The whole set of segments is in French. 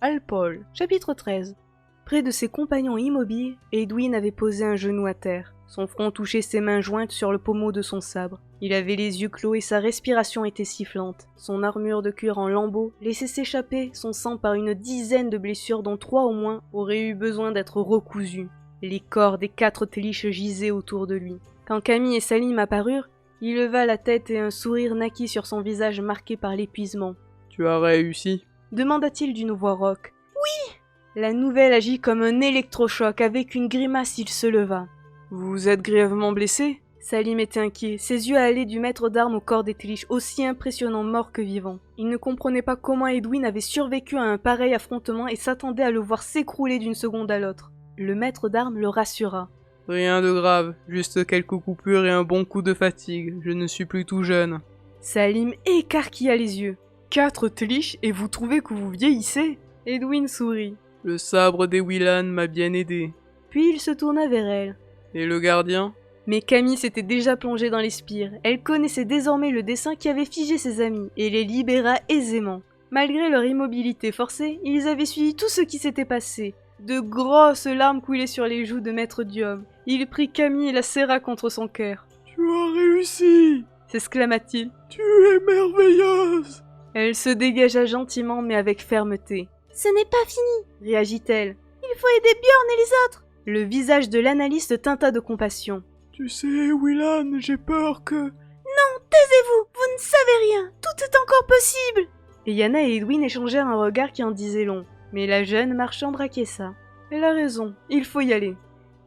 Alpol, chapitre 13. Près de ses compagnons immobiles, Edwin avait posé un genou à terre. Son front touchait ses mains jointes sur le pommeau de son sabre. Il avait les yeux clos et sa respiration était sifflante. Son armure de cuir en lambeaux laissait s'échapper son sang par une dizaine de blessures dont 3 au moins auraient eu besoin d'être recousues. Les corps des 4 Telish gisaient autour de lui. Quand Camille et Salim apparurent, il leva la tête et un sourire naquit sur son visage marqué par l'épuisement. « Tu as réussi ?» demanda-t-il d'une voix rauque. « Oui !» La nouvelle agit comme un électrochoc. Avec une grimace, il se leva. « Vous êtes grièvement blessé ?» Salim était inquiet. Ses yeux allaient du maître d'armes au corps des Telish, aussi impressionnant mort que vivant. Il ne comprenait pas comment Edwin avait survécu à un pareil affrontement et s'attendait à le voir s'écrouler d'une seconde à l'autre. Le maître d'armes le rassura. « Rien de grave, juste quelques coupures et un bon coup de fatigue. Je ne suis plus tout jeune. » Salim écarquilla les yeux. « 4 Telish et vous trouvez que vous vieillissez ?» Edwin sourit. « Le sabre des Willan m'a bien aidé. » Puis il se tourna vers elle. « Et le gardien ?» Mais Camille s'était déjà plongée dans les spires. Elle connaissait désormais le dessein qui avait figé ses amis et les libéra aisément. Malgré leur immobilité forcée, ils avaient suivi tout ce qui s'était passé. De grosses larmes coulaient sur les joues de Maître Diom. Il prit Camille et la serra contre son cœur. « Tu as réussi !» s'exclama-t-il. « Tu es merveilleuse !» Elle se dégagea gentiment mais avec fermeté. « Ce n'est pas fini !» réagit-elle. « Il faut aider Björn et les autres !» Le visage de l'analyste teinta de compassion. « Tu sais, Willan, j'ai peur que... » Non, taisez-vous, vous ne savez rien, tout est encore possible. Et Yana et Edwin échangèrent un regard qui en disait long. Mais la jeune marchande acquiesça. Elle a raison, il faut y aller.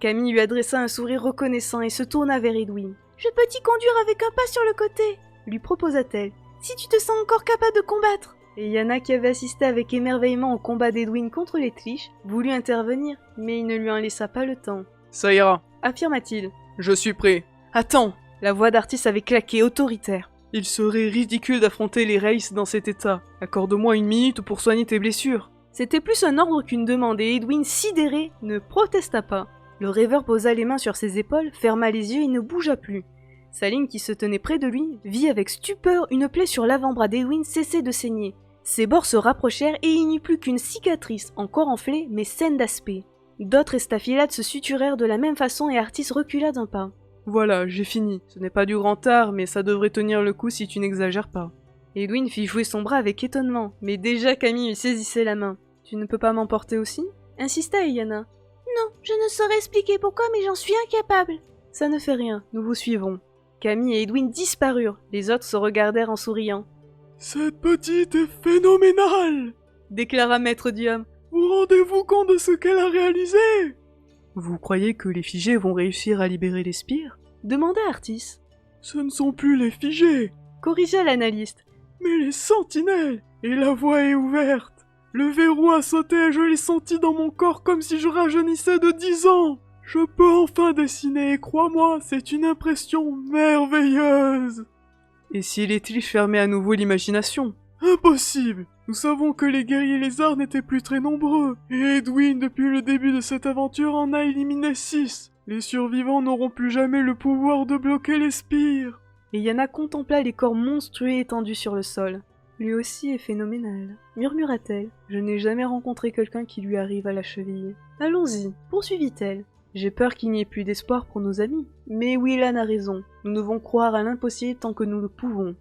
Camille lui adressa un sourire reconnaissant et se tourna vers Edwin. « Je peux t'y conduire avec un pas sur le côté » lui proposa-t-elle. « Si tu te sens encore capable de combattre » Et Yana, qui avait assisté avec émerveillement au combat d'Edwin contre les Telish, voulut intervenir, mais il ne lui en laissa pas le temps. « Ça ira » affirma-t-il. « Je suis prêt. Attends !» La voix d'Artis avait claqué, autoritaire. « Il serait ridicule d'affronter les Wraiths dans cet état. Accorde-moi 1 minute pour soigner tes blessures. » C'était plus un ordre qu'une demande et Edwin, sidéré, ne protesta pas. Le rêveur posa les mains sur ses épaules, ferma les yeux et ne bougea plus. Salim, qui se tenait près de lui, vit avec stupeur une plaie sur l'avant-bras d'Edwin cesser de saigner. Ses bords se rapprochèrent et il n'y eut plus qu'une cicatrice, encore enflée, mais saine d'aspect. D'autres estafilades se suturèrent de la même façon et Artis recula d'un pas. « Voilà, j'ai fini. Ce n'est pas du grand art, mais ça devrait tenir le coup si tu n'exagères pas. » Edwin fit jouer son bras avec étonnement, mais déjà Camille lui saisissait la main. « Tu ne peux pas m'emporter aussi ?» insista Yana. « Non, je ne saurais expliquer pourquoi, mais j'en suis incapable. »« Ça ne fait rien, nous vous suivons. » Camille et Edwin disparurent, les autres se regardèrent en souriant. « Cette petite est phénoménale !» déclara Maître Diom. « Vous rendez-vous compte de ce qu'elle a réalisé ?» « Vous croyez que les figés vont réussir à libérer les spires ?» demanda Artis. « Ce ne sont plus les figés !» corrigea l'analyste. « Mais les sentinelles ! Et la voie est ouverte. Le verrou a sauté et je l'ai senti dans mon corps comme si je rajeunissais de 10 ans. Je peux enfin dessiner et crois-moi, c'est une impression merveilleuse. » « Et si les Telish fermaient à nouveau l'imagination ?»« Impossible. Nous savons que les guerriers lézards n'étaient plus très nombreux. Et Edwin, depuis le début de cette aventure, en a éliminé 6. Les survivants n'auront plus jamais le pouvoir de bloquer les spires. » Et Yana contempla les corps monstrueux étendus sur le sol. « Lui aussi est phénoménal, » murmura-t-elle. « Je n'ai jamais rencontré quelqu'un qui lui arrive à la cheville. »« Allons-y, » poursuivit-elle. « J'ai peur qu'il n'y ait plus d'espoir pour nos amis. Mais Willan a raison. Nous devons croire à l'impossible tant que nous le pouvons. »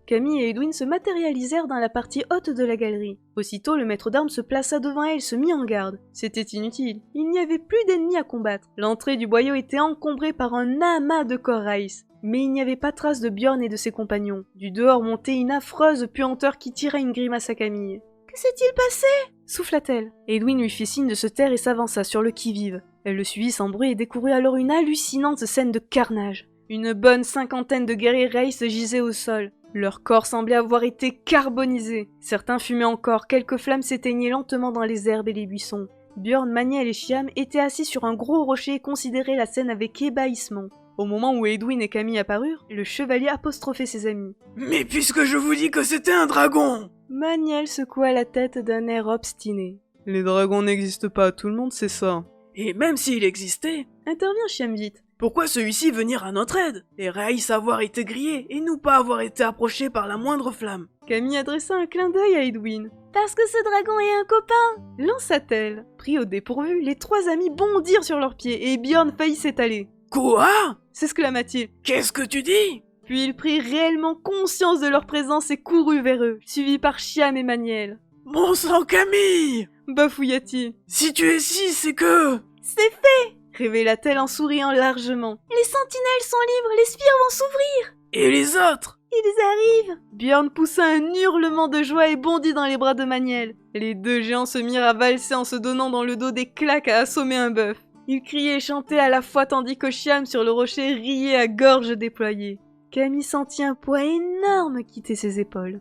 Camille et Edwin se matérialisèrent dans la partie haute de la galerie. Aussitôt, le maître d'armes se plaça devant elle, se mit en garde. C'était inutile. Il n'y avait plus d'ennemis à combattre. L'entrée du boyau était encombrée par un amas de corps Wraiths. Mais il n'y avait pas trace de Björn et de ses compagnons. Du dehors montait une affreuse puanteur qui tira une grimace à Camille. « Que s'est-il passé ?» souffla-t-elle. Edwin lui fit signe de se taire et s'avança sur le qui-vive. Elle le suivit sans bruit et découvrit alors une hallucinante scène de carnage. Une bonne 50aine de guerriers Wraiths gisaient au sol. Leur corps semblait avoir été carbonisé. Certains fumaient encore, quelques flammes s'éteignaient lentement dans les herbes et les buissons. Björn, Maniel et Chiam étaient assis sur un gros rocher et considéraient la scène avec ébahissement. Au moment où Edwin et Camille apparurent, le chevalier apostrophait ses amis. « Mais puisque je vous dis que c'était un dragon !» Maniel secoua la tête d'un air obstiné. « Les dragons n'existent pas, tout le monde sait ça. »« Et même s'il existait !» intervint Chiam vite. Pourquoi celui-ci venir à notre aide? Et Raïs avoir été grillé et nous pas avoir été approchés par la moindre flamme. Camille adressa un clin d'œil à Edwin. « Parce que ce dragon est un copain !» lança-t-elle. Pris au dépourvu, les trois amis bondirent sur leurs pieds et Bjorn faillit s'étaler. « Quoi ?» s'exclama-t-il. « Qu'est-ce que tu dis ?» Puis il prit réellement conscience de leur présence et courut vers eux, suivi par Chiam et Maniel. « Mon sang, Camille !» bafouilla-t-il. « Si tu es ici, c'est que... » « C'est fait !» révéla-t-elle en souriant largement. « Les sentinelles sont libres, les spires vont s'ouvrir !» « Et les autres ?» « Ils arrivent !» Bjorn poussa un hurlement de joie et bondit dans les bras de Maniel. Les deux géants se mirent à valser en se donnant dans le dos des claques à assommer un bœuf. Ils criaient et chantaient à la fois tandis que Chiam sur le rocher riait à gorge déployée. Camille sentit un poids énorme quitter ses épaules.